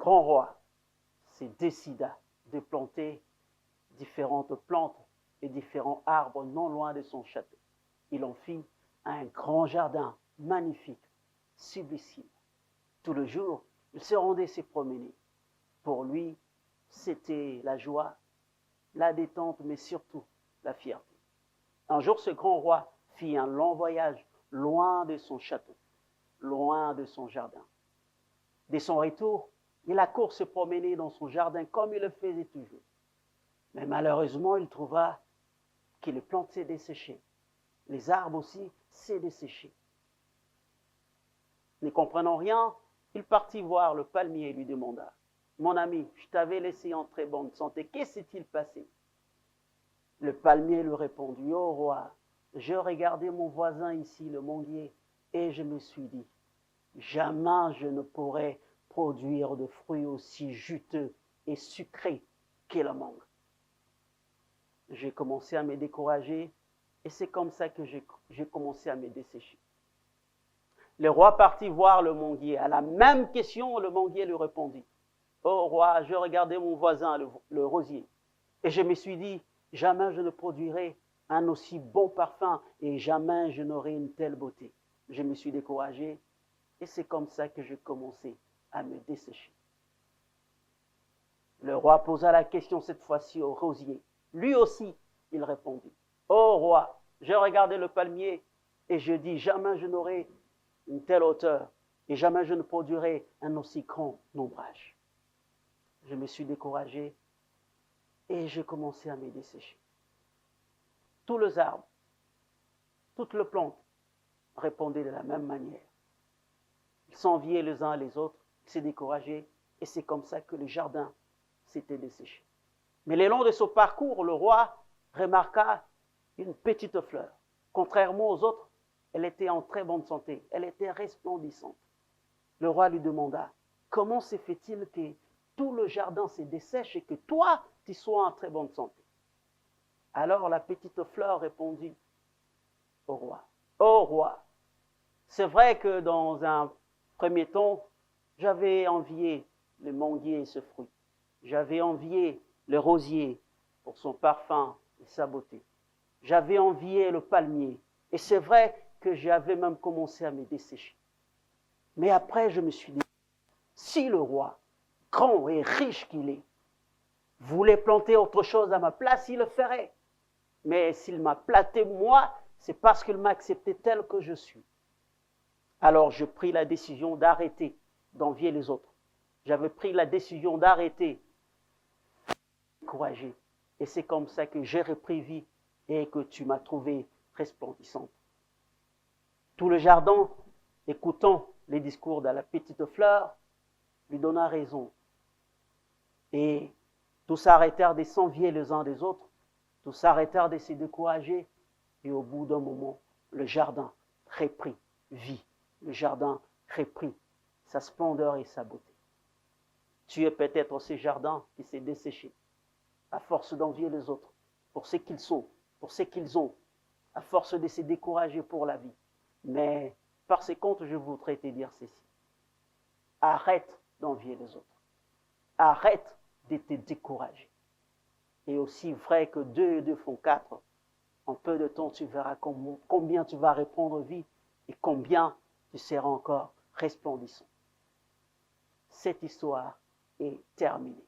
grand roi se décida de planter différentes plantes et différents arbres non loin de son château. Il en fit un grand jardin magnifique, sublime. Tout le jour, il se rendait se promener. Pour lui, c'était la joie, la détente, mais surtout la fierté. Un jour, ce grand roi fit un long voyage loin de son château, loin de son jardin. Dès son retour, il accourt se promener dans son jardin comme il le faisait toujours. Mais malheureusement, il trouva que les plantes s'étaient desséchées. Les arbres aussi s'étaient desséchés. Ne comprenant rien, il partit voir le palmier et lui demanda « Mon ami, je t'avais laissé en très bonne santé, qu'est-ce qui s'est-il passé ?» Le palmier lui répondit « Ô roi, je regardais mon voisin ici, le manguier, et je me suis dit « Jamais je ne pourrai produire de fruits aussi juteux et sucrés que la mangue. » J'ai commencé à me décourager et c'est comme ça que j'ai commencé à me dessécher. Le roi partit voir le manguier. À la même question, le manguier lui répondit « Ô roi, je regardais mon voisin, le rosier, et je me suis dit « Jamais je ne produirai un aussi bon parfum et jamais je n'aurai une telle beauté. » Je me suis découragé et c'est comme ça que j'ai commencé à me dessécher. Le roi posa la question cette fois-ci au rosier. Lui aussi, il répondit « Ô roi, j'ai regardé le palmier et je dis jamais je n'aurai une telle hauteur et jamais je ne produirai un aussi grand ombrage. » Je me suis découragé et j'ai commencé à me dessécher. Tous les arbres, toutes les plantes répondaient de la même manière. Ils s'enviaient les uns les autres, ils se décourageaient et c'est comme ça que le jardin s'était desséché. Mais le long de son parcours, le roi remarqua une petite fleur. Contrairement aux autres, elle était en très bonne santé, elle était resplendissante. Le roi lui demanda, comment se fait-il que tout le jardin se dessèche et que toi, tu sois en très bonne santé? Alors la petite fleur répondit au roi, ô roi, c'est vrai que dans un premier temps, j'avais envié le manguier et ce fruit. J'avais envié le rosier pour son parfum et sa beauté. J'avais envié le palmier. Et c'est vrai que j'avais même commencé à me dessécher. Mais après, je me suis dit, si le roi, grand et riche qu'il est, voulait planter autre chose à ma place, il le ferait. Mais s'il m'a planté moi, c'est parce qu'il m'a accepté tel que je suis. Alors, j'ai pris la décision d'arrêter d'envier les autres. J'avais pris la décision d'arrêter de me décourager. Et c'est comme ça que j'ai repris vie et que tu m'as trouvé resplendissante. Tout le jardin, écoutant les discours de la petite fleur, lui donna raison. Et tous s'arrêtèrent de s'envier les uns des autres, tous s'arrêtèrent de se décourager, et au bout d'un moment, le jardin reprit vie. Le jardin reprit sa splendeur et sa beauté. Tu es peut-être ce jardin qui s'est desséché, à force d'envier les autres, pour ce qu'ils sont, pour ce qu'ils ont, à force de se décourager pour la vie. Mais par ce contre, je voudrais te dire ceci. Arrête d'envier les autres. Arrête de te décourager. Et aussi vrai que 2 et 2 font 4, en peu de temps, tu verras combien tu vas reprendre vie et combien tu seras encore resplendissant. Cette histoire est terminée.